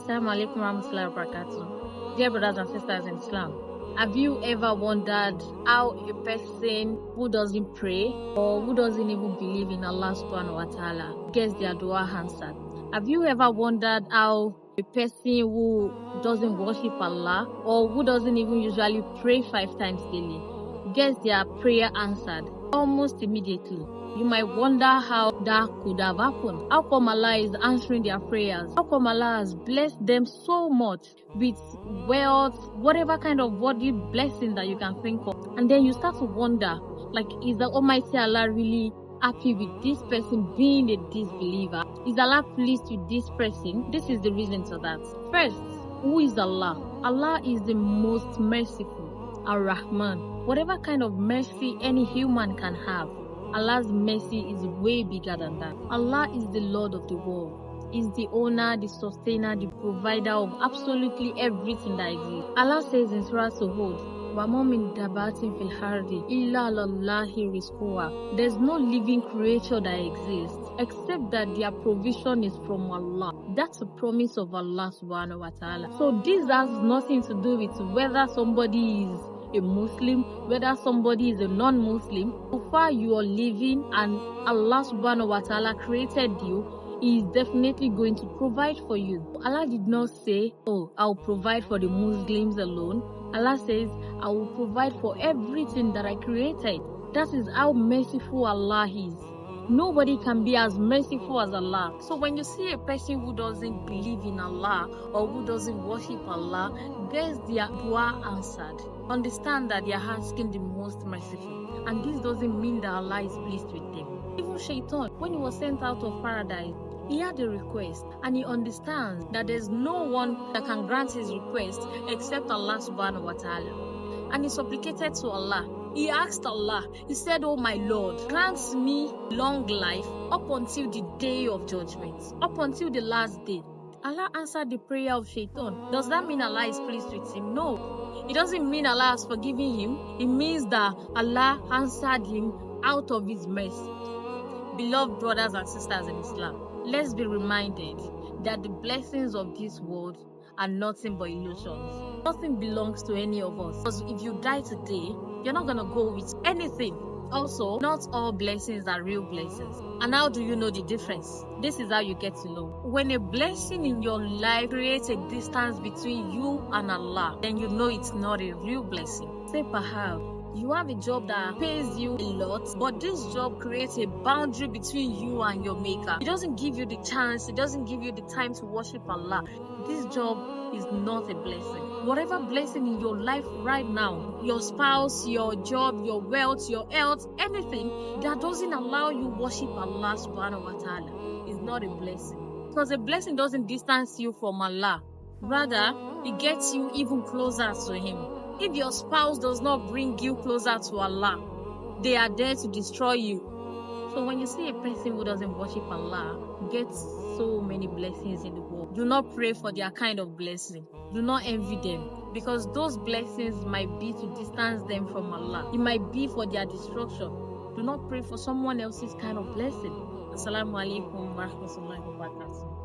Assalamu alaikum warahmatullahi wabarakatuh. Dear brothers and sisters in Islam, have you ever wondered how a person who doesn't pray or who doesn't even believe in Allah subhanahu wa ta'ala gets their dua answered? Have you ever wondered how a person who doesn't worship Allah or who doesn't even usually pray 5 times daily gets their prayer answered almost immediately? You might wonder how that could have happened. How come Allah is answering their prayers? How come Allah has blessed them so much with wealth, whatever kind of worldly blessing that you can think of? And then you start to wonder, like, is the Almighty Allah really happy with this person being a disbeliever? Is Allah pleased with this person? This is the reason for that. First, who is Allah? Allah is the most merciful, Ar-Rahman. Whatever kind of mercy any human can have, Allah's mercy is way bigger than that. Allah is the Lord of the world. He's the owner, the sustainer, the provider of absolutely everything that exists. Allah says in Surah Hud, وَمَا مِن دَابَّةٍ فِي الْأَرْضِ إِلَّا عَلَى اللَّهِ رِزْقُهَا. There's no living creature that exists except that their provision is from Allah. That's a promise of Allah subhanahu wa ta'ala. So this has nothing to do with whether somebody is a Muslim, whether somebody is a non-Muslim. So far you are living and Allah subhanahu wa ta'ala created you, He is definitely going to provide for you. Allah did not say, oh, I'll provide for the Muslims alone. Allah says, I will provide for everything that I created. That is how merciful Allah is. Nobody can be as merciful as Allah. So when you see a person who doesn't believe in Allah or who doesn't worship Allah gets their dua answered, understand that they are asking the most merciful. And this doesn't mean that Allah is pleased with them. Even Shaitan, when he was sent out of paradise, he had a request and he understands that there's no one that can grant his request except Allah subhanahu wa ta'ala. And he supplicated to Allah. He asked Allah, he said, oh my Lord, grant me long life up until the day of judgment, up until the last day. Allah answered the prayer of Shaitan. Does that mean Allah is pleased with him? No. It doesn't mean Allah has forgiven him. It means that Allah answered him out of his mercy. Beloved brothers and sisters in Islam, let's be reminded that the blessings of this world are nothing but illusions. Nothing belongs to any of us. Because if you die today, you're not going to go with anything. Also, not all blessings are real blessings. And how do you know the difference? This is how you get to know. When a blessing in your life creates a distance between you and Allah, then you know it's not a real blessing. Say perhaps you have a job that pays you a lot, but this job creates a boundary between you and your maker. It doesn't give you the chance, it doesn't give you the time to worship Allah. This job is not a blessing. Whatever blessing in your life right now, your spouse, your job, your wealth, your health, anything that doesn't allow you worship Allah subhanahu wa ta'ala is not a blessing. Because a blessing doesn't distance you from Allah. Rather, it gets you even closer to Him. If your spouse does not bring you closer to Allah, they are there to destroy you. So when you see a person who doesn't worship Allah gets so many blessings in the world, do not pray for their kind of blessing. Do not envy them, because those blessings might be to distance them from Allah. It might be for their destruction. Do not pray for someone else's kind of blessing. Assalamu alaikum wa rahmatullahi wa barakatuh.